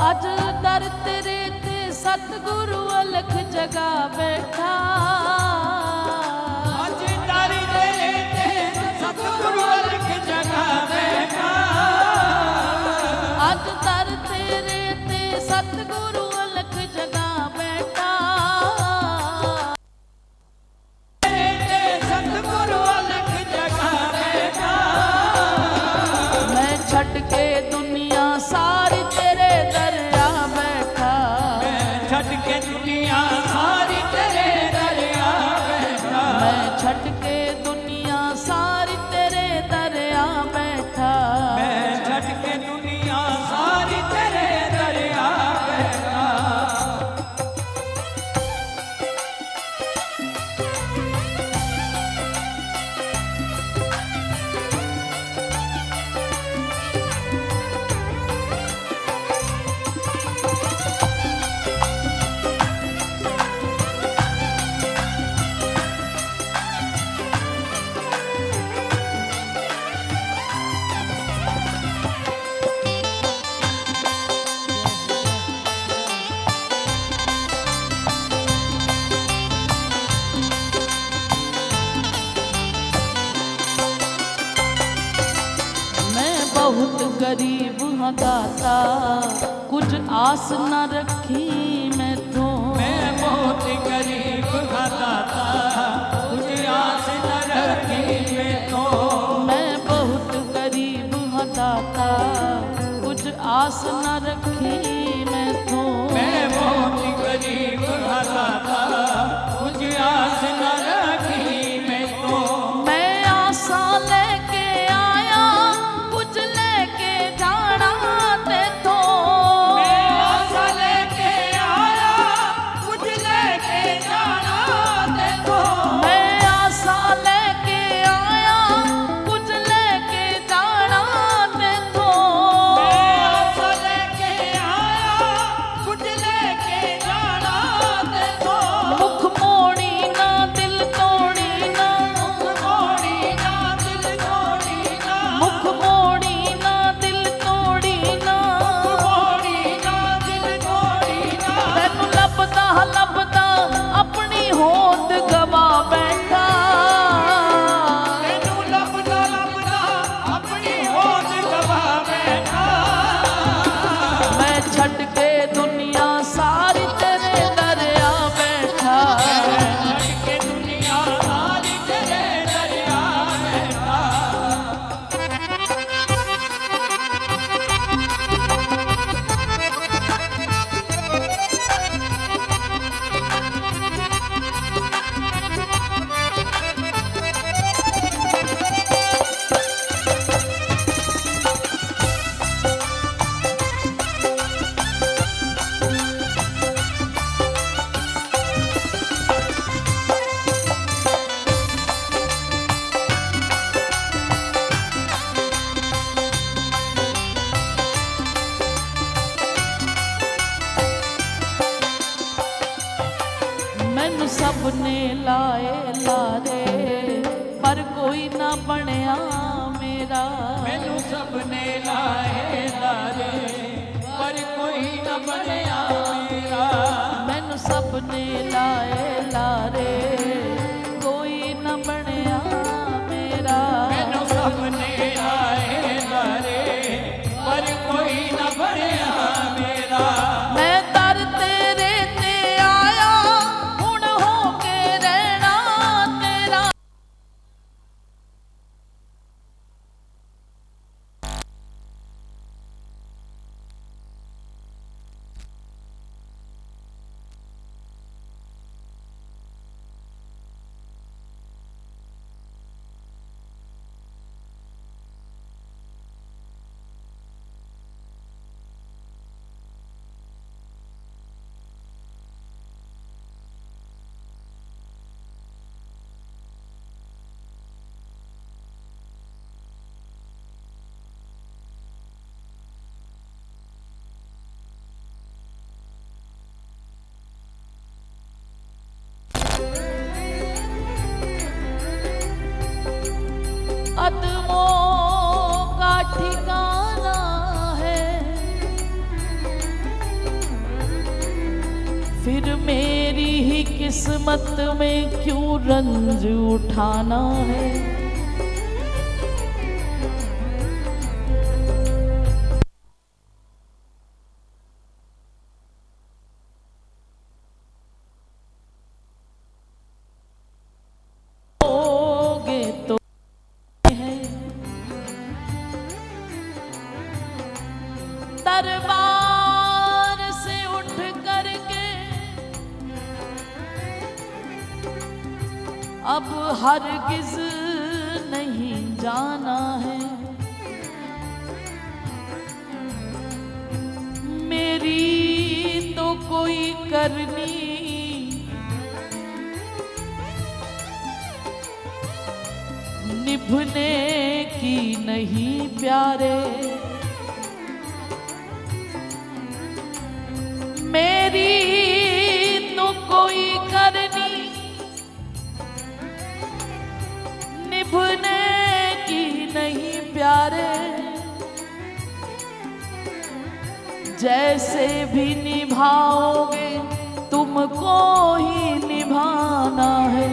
अज दर तेरे ते सतगुरु अलख जगा बैठा। अज दर तेरे ते सतगुरु अलख जगा बैठा। अज दर तेरे ते सतगुरु अलख जगा बैठा। तेरे ते सतगुरु अलख जगा बैठा। मैं छट के दुनिया सारी तेरे दरिया बैठा। मैं छट के दुनिया सारी तेरे दरिया बैठा। मैं छट के दुनिया सारी तेरे दरिया बैठा। मैं छट के दुनिया सारी तेरे दरिया बैठा। बहुत गरीब हाँ दाता, कुछ आस न रखी मैं तो। मैं बहुत गरीब हाँ दाता, कुछ आस न रखी मैं तो। मैं बहुत गरीब हाँ दाता, कुछ आस न रखी मैं तो। मैं बहुत गरीब हाँ दाता, कुछ आस न रखी मैं तो। मैं आशा लेके आया, कुछ लेके जाना ते तो। मैं आशा लेके आया, कुछ लेके जाना ते तो। मैं आशा लेके आया, कुछ लेके जाना ते तो। मैं आशा लेके आया, कुछ लेके जाना ते तो। मुख मोड़ी ना दिल तोड़ी ना। मुख मोड़ी ना दिल तोड़ी ना। मुख मोड़ी ना दिल तोड़ी ना। मोड़ी ना दिल तोड़ी ना। तैनू लभदा लभदा अपनी होंद गवा बैठा। तैनू लभदा लभदा अपनी होंद गवा बैठा। मैं छट के दुनिया सारी तेरे दरिया बैठा। छट के दुनिया सारी तेरे दरिया बैठा। मैनू सब ने लाए लारे, पर कोई ना बनया मेरा। मैनू सबने लाए लारे, पर कोई न बनया मेरा। मैनू सब ने लाए लारे, कोई न बनया मेरा। मैनू सबने लाए लारे, पर कोई न बनया मेरा। मैं दर तेरे ते आया, हुण हो के रहना तेरा। कदमों का ठिकाना है किस्मत में क्यों रंज उठाना है। होगे तो है दरबार से उठ करके अब हरगिज नहीं जाना है। मेरी तो कोई करनी निभने की नहीं प्यारे। मेरी तो कोई करनी निभने की नहीं प्यारे। जैसे भी निभाओगे तुमको ही निभाना है।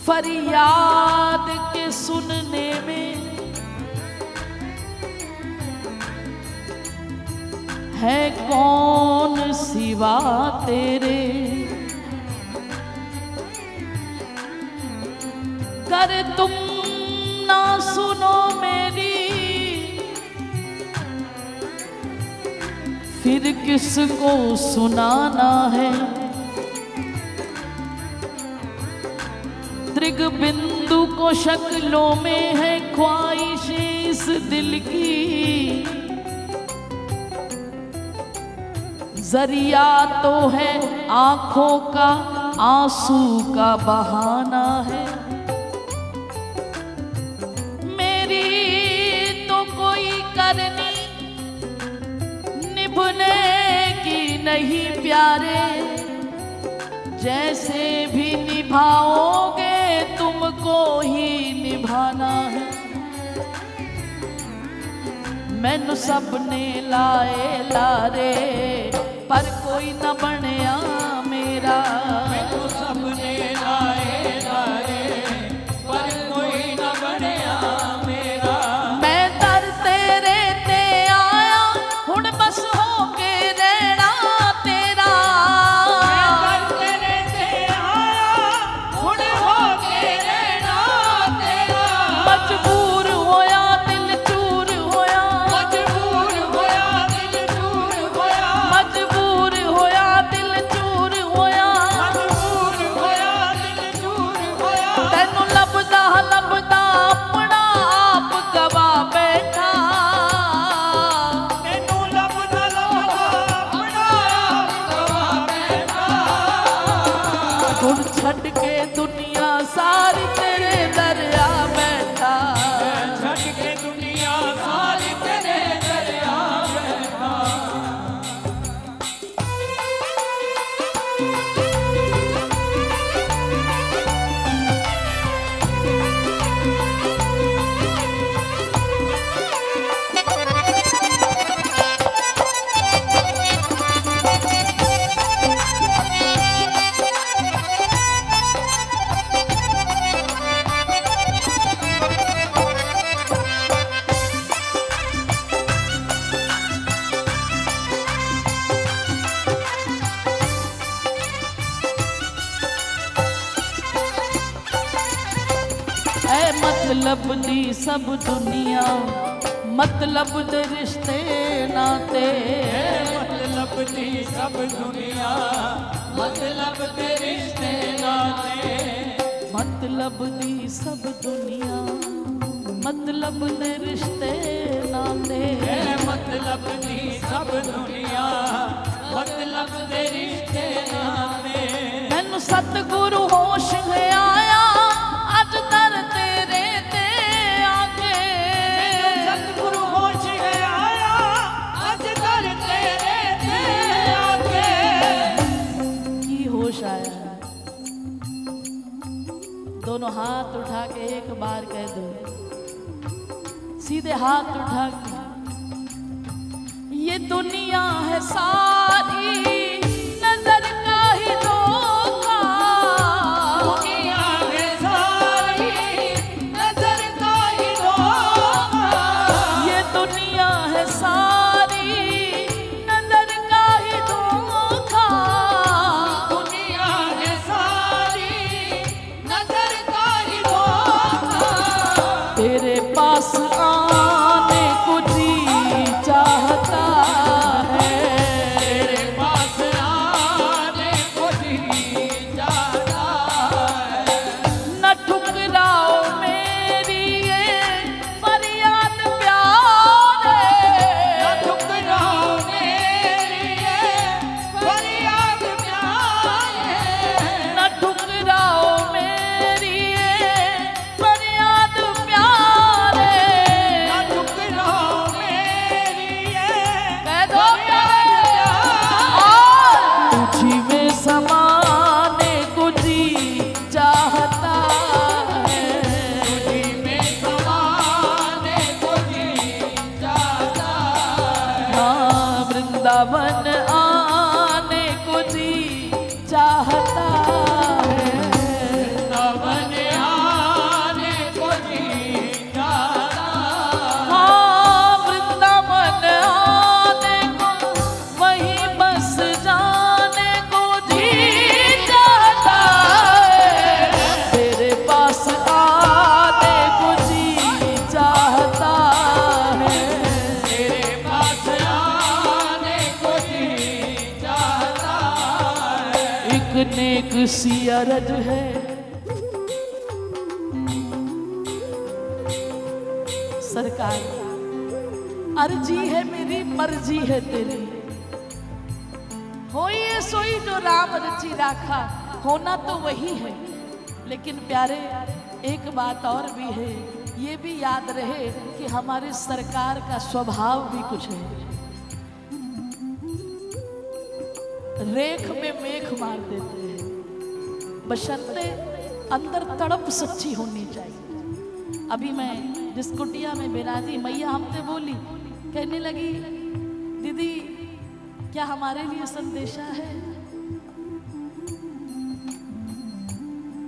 फरियाद के सुनने में है कौन सिवा तेरे। कर तुम ना सुनो मेरी फिर किसको सुनाना है। त्रिग बिंदु को शक्लों में है ख्वाहिशें इस दिल की। जरिया तो है आंखों का आंसू का बहाना है। मेरी तो कोई करनी निभने की नहीं प्यारे। जैसे भी निभाओगे तुमको ही निभाना है। मैनू सबने लाए लारे पर कोई न बनया मेरा। मैनू सबने लाए लारे पर कोई न बनया मेरा। मैं दर तेरे ते आया हुण बस हो के रहना तेरा। मैं दर तेरे ते आया हुण हो के रहना तेरा। मजबूर होया दिल चूर होया। मजबूर होया दिल चूर होया। मजबूर होया दिल चूर होया। मजबूर होया दिल चूर होया। तेनू लभदा लभदा अपना आप गवा बैठा। तेनू लभदा लभदा अपना आप गवा बैठा। हुण छड्ड के दुनिया सारी तेरे दरिया बैठा। छड़ के दुनिया सारी तेरे दरिया बैठा। ऐ मतलब दी सब दुनिया मतलब दे रिश्ते नाते। मतलब दी सब दुनिया मतलब दे रिश्ते नाते। मतलब दी सब दुनिया मतलब दे रिश्ते नाते। मतलब दी सब दुनिया मतलब दे रिश्ते नाते। मैनू सतगुरु होश है आया अज दर तेरे ते आके। सतगुरु होश है आया अज दर तेरे ते आके। की होश आया। दोनों हाथ उठा के एक बार कह दो। सीधे हाथ उठा के ये दुनिया है सारी नजर का ही धोखा, दुनिया है सारी नजर का ही धोखा, ये दुनिया है सारी नजर का ही धोखा, दुनिया है सारी नजर का ही धोखा। तेरे पास आने को जी चाहता है, तेरे पास आने को जी चाहता है। न ठुकराओ मेरी ये फरियाद प्यारे, न ठुकराओ मेरी ये फरियाद प्यारे, न ठुकराओ मेरी ये फरियाद प्यारे, न ठुकराओ मेरी ये कह दो फरियाद प्यारे, तुझी में समाने को जी चाहता है, तुझी में समाने को जी चाहता है। हाँ वृंदावन आने को जी चाहता है, वृंदावन आने को जी चाहता है। हाँ वृंदावन आने को वहीं बस जाने को जी चाहता है, तेरे पास आने को जी चाहता है, तेरे पास आने को जी चाहता है। एक नेक सी अरज है सरकार, अर्जी है मेरी मर्जी है तेरी, हो ये सोई जो राम रची राखा, होना तो वही है। लेकिन प्यारे एक बात और भी है, ये भी याद रहे कि हमारे सरकार का स्वभाव भी कुछ है, रेख में मेख मार देते हैं, बशर्ते अंदर तड़प सच्ची होनी चाहिए। अभी मैं जिस कुटिया में बिराजी मैया हमसे बोली, कहने लगी दीदी क्या हमारे लिए संदेशा है,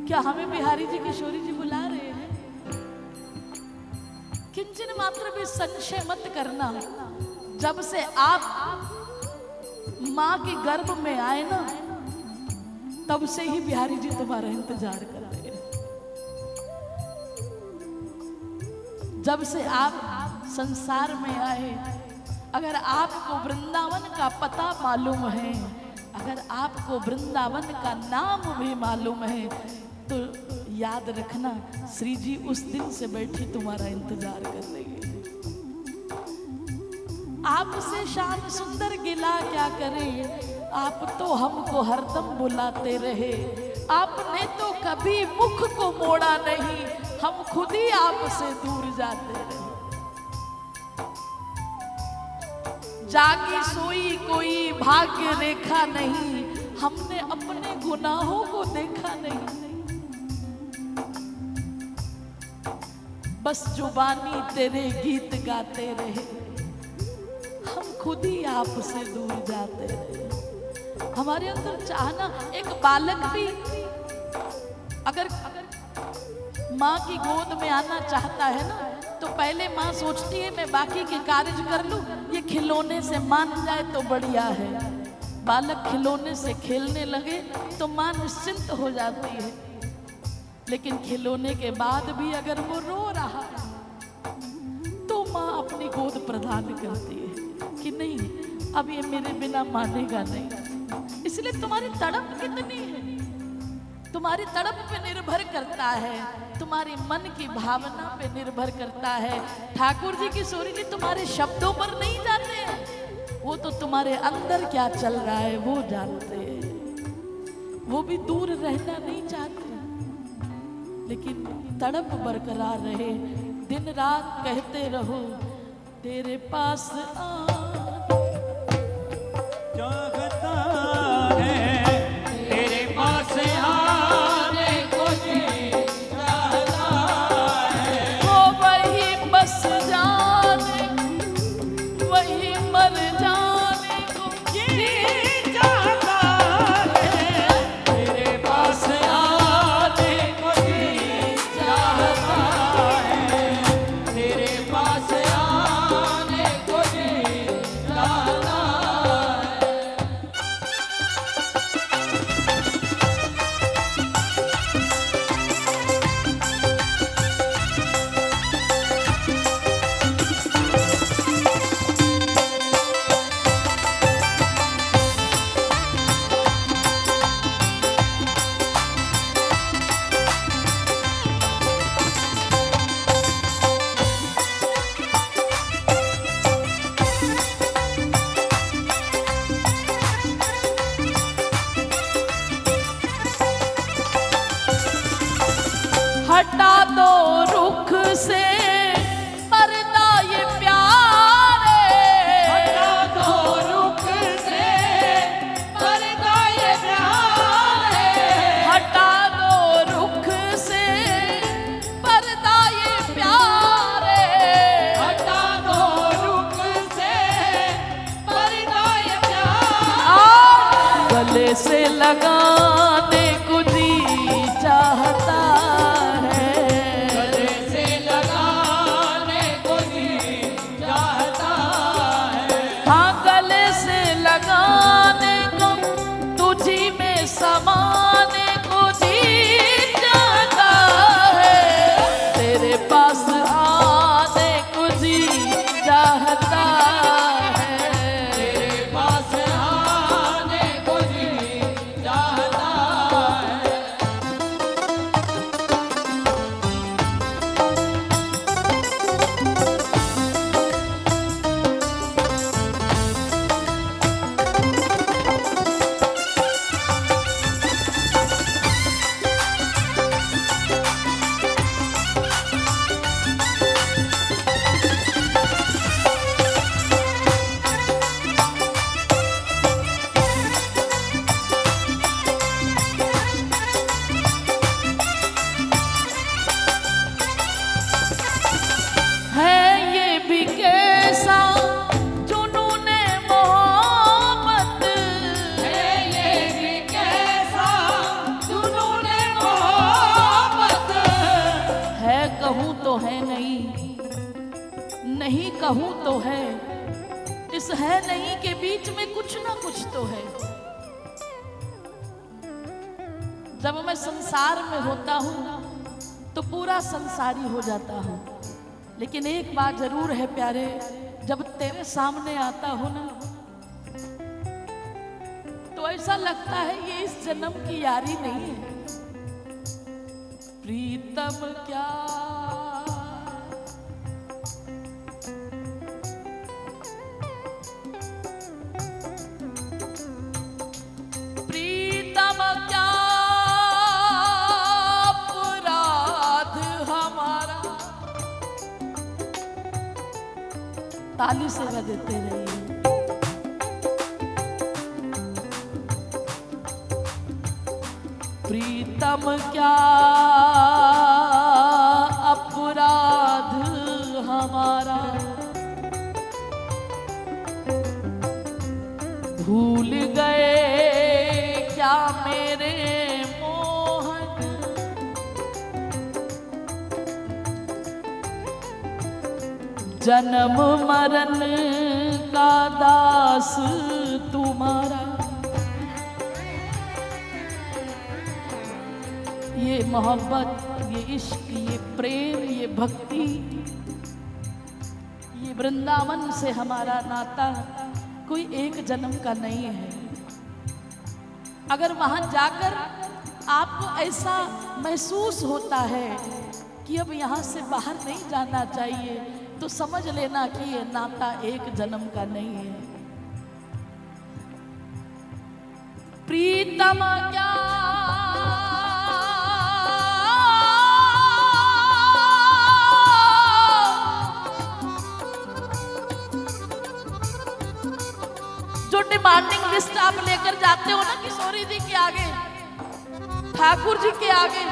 क्या हमें बिहारी जी किशोरी जी बुला रहे हैं, किंचन मात्र भी संशय मत करना, जब से आप माँ के गर्भ में आए ना तब से ही बिहारी जी तुम्हारा इंतजार कर रहे हैं। जब से आप संसार में आए, अगर आपको वृंदावन का पता मालूम है, अगर आपको वृंदावन का नाम भी मालूम है, तो याद रखना श्री जी उस दिन से बैठी तुम्हारा इंतजार कर रही है। आपसे श्याम सुंदर गिला क्या करें, आप तो हमको हरदम बुलाते रहे, आपने तो कभी मुख को मोड़ा नहीं, हम खुद ही आपसे दूर जाते रहे। जागी सोई कोई भाग्य रेखा नहीं, हमने अपने गुनाहों को देखा नहीं, बस जुबानी तेरे गीत गाते रहे, हम खुद ही आपसे दूर जाते रहे। हमारे अंदर चाहना, एक बालक भी अगर माँ की गोद में आना चाहता है ना, तो पहले माँ सोचती है मैं बाकी के कार्य कर लूं, ये खिलौने से मान जाए तो बढ़िया है। बालक खिलौने से खेलने लगे तो माँ निश्चिंत हो जाती है, लेकिन खिलौने के बाद भी अगर वो रो रहा है तो माँ अपनी गोद प्रदान करती है कि नहीं अब ये मेरे बिना मानेगा नहीं। इसलिए तुम्हारी तड़प कितनी है, तुम्हारी तड़प पे निर्भर करता है, तुम्हारी मन की भावना पे निर्भर करता है। ठाकुर जी किशोरी जी तुम्हारे शब्दों पर नहीं जाते हैं, वो तो तुम्हारे अंदर क्या चल रहा है वो जानते हैं। वो भी दूर रहना नहीं चाहते, लेकिन तड़प बरकरार रहे, दिन रात कहते रहो तेरे पास चाहता है, तेरे पास आने को जी चाहता है। वो वही बस जाने वही मर जाने गले से लगाने को जी चाहता है, गले से लगाने को जी चाहता है। हाँ गले से लगाने को तुझी में समाने को जी चाहता है, तेरे पास आने को जी चाहता है, तेरे पास आने को जी चाहता है। है ये भी कैसा जुनूने मोहब्बत, है ये भी कैसा जुनूने मोहब्बत, है कहूँ तो है नहीं, नहीं कहूँ तो है, इस है नहीं के बीच में कुछ ना कुछ तो है। जब मैं संसार में होता हूँ तो पूरा संसारी हो जाता हूँ, लेकिन एक बात जरूर है प्यारे, जब तेरे सामने आता हूँ ना तो ऐसा लगता है ये इस जन्म की यारी नहीं है। प्रीतम क्या प्रीतम क्या अपराध हमारा, ताली से गा देते रहिए। प्रीतम क्या अपराध हमारा, भूल गए क्या मेरे मोहन, जन्म मरण का दास तुम्हारा। ये मोहब्बत, ये इश्क, ये प्रेम, ये भक्ति, ये वृंदावन से हमारा नाता कोई एक जन्म का नहीं है। अगर वहां जाकर आपको ऐसा महसूस होता है कि अब यहाँ से बाहर नहीं जाना चाहिए, तो समझ लेना कि ये नाता एक जन्म का नहीं है। प्रीतम क्या जो डिमांडिंग लिस्ट आप लेकर जाते हो ना किशोरी जी के आगे, ठाकुर जी के आगे,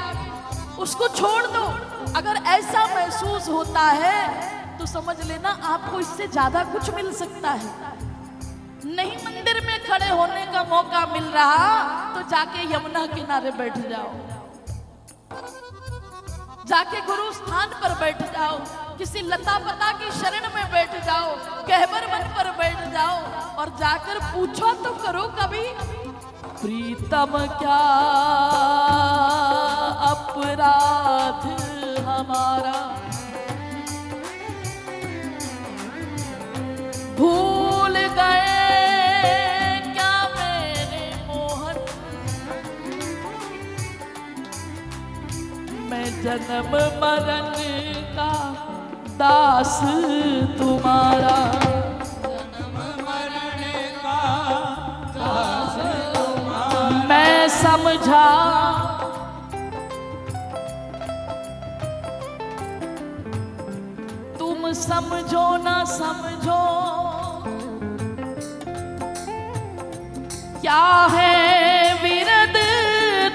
उसको छोड़ दो। अगर ऐसा महसूस होता है तो समझ लेना आपको इससे ज्यादा कुछ मिल सकता है। नहीं मंदिर में खड़े होने का मौका मिल रहा तो जाके यमुना किनारे बैठ जाओ, जाके गुरु स्थान पर बैठ जाओ, किसी लता पता की शरण में बैठ जाओ, कहबर वन पर बैठ जाओ और जाकर पूछो तो करो कभी, प्रीतम क्या अपराध हमारा, भूल गए क्या मेरे मोहन, मैं जन्म मरण का दास तुम्हारा। जन्म मरण का दास तुम्हारा। मैं समझा तुम समझो ना समझो क्या है विरद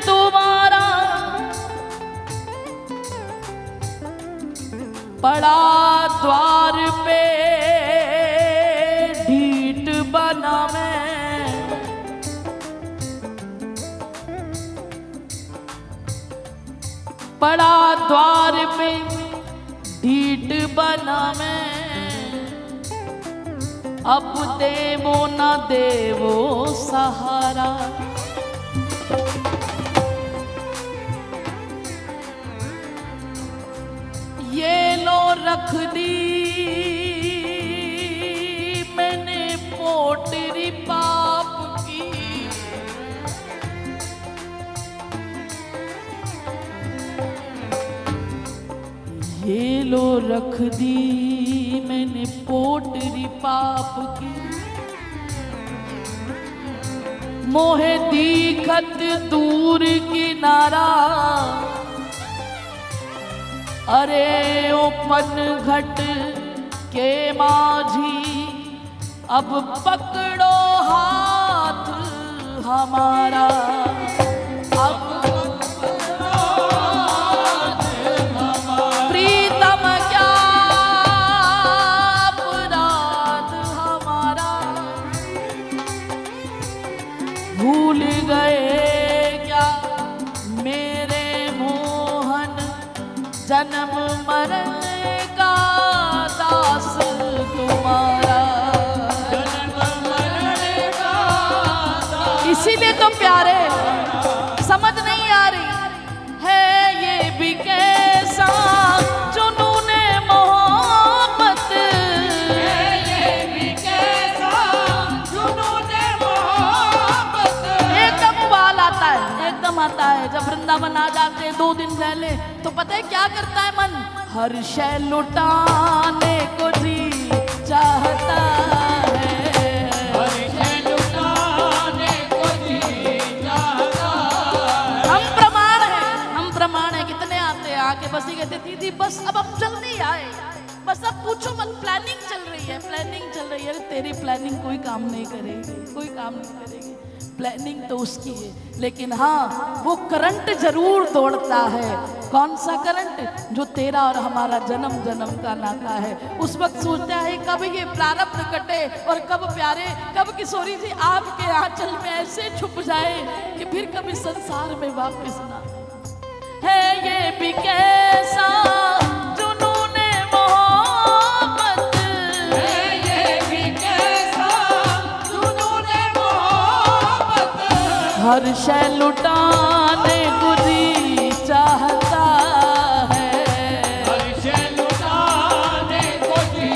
तुम्हारा, पड़ा द्वार पे ढीठ बना मैं, पड़ा द्वार पे ढीठ बना मैं, अब देवो न देवो सहारा। ये लो रख दी मैंने पोटरी पाप की, ये लो रख दी मैंने पोटरी पाप की। मोहे दीखत दूर किनारा, अरे ओ पनघट के माझी, अब पकड़ो हाथ हमारा। अब प्रीतम क्या अपराध हमारा, भूल गए क्या मेरे मोहन, जन्म मरण का दास तुम्हारा। इसीलिए तो प्यारे समझ नहीं आ रही है ये भी कैसा जुनूने मोहब्बत, ये भी कैसा जुनूने मोहब्बत। एकदम उबाल आता है, एकदम आता है। जब वृंदावन आ जाते 2 दिन पहले तो पता है क्या करता है मन, हर शय लुटाने को जी चाहता है, हर शय लुटाने को जी चाहता है। हम प्रमाण है। कितने आते हैं आके बस ये कहते दीदी बस अब जल्दी आए, बस अब पूछो मत, प्लानिंग चल रही है। अरे तेरी प्लानिंग कोई काम नहीं करेगी, प्लानिंग तो उसकी है, लेकिन हाँ वो करंट जरूर दौड़ता है। कौन सा करंट? जो तेरा और हमारा जन्म जन्म का नाता है। उस वक्त सोचता है कब ये प्रारब्ध कटे और कब प्यारे, कब किशोरी जी आपके आंचल में ऐसे छुप जाए कि फिर कभी संसार में वापस ना है। ये भी कैसा जुनूने मोहब्बत, है ये भी कैसा जुनूने मोहब्बत। हर शय लुटाने को जी चाहता है, हर शय लुटाने को जी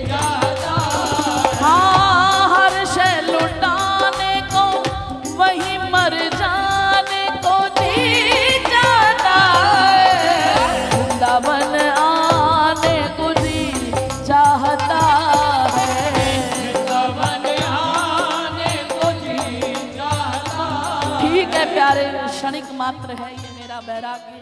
चाहता है। हाँ हर शय लुटाने को, वही मर जाने को जी चाहता है। वृंदावन आने को जी चाहता है, वृंदावन आने को जी चाहता है। ठीक है प्यारे, क्षणिक मात्र है ये मेरा वैराग्य।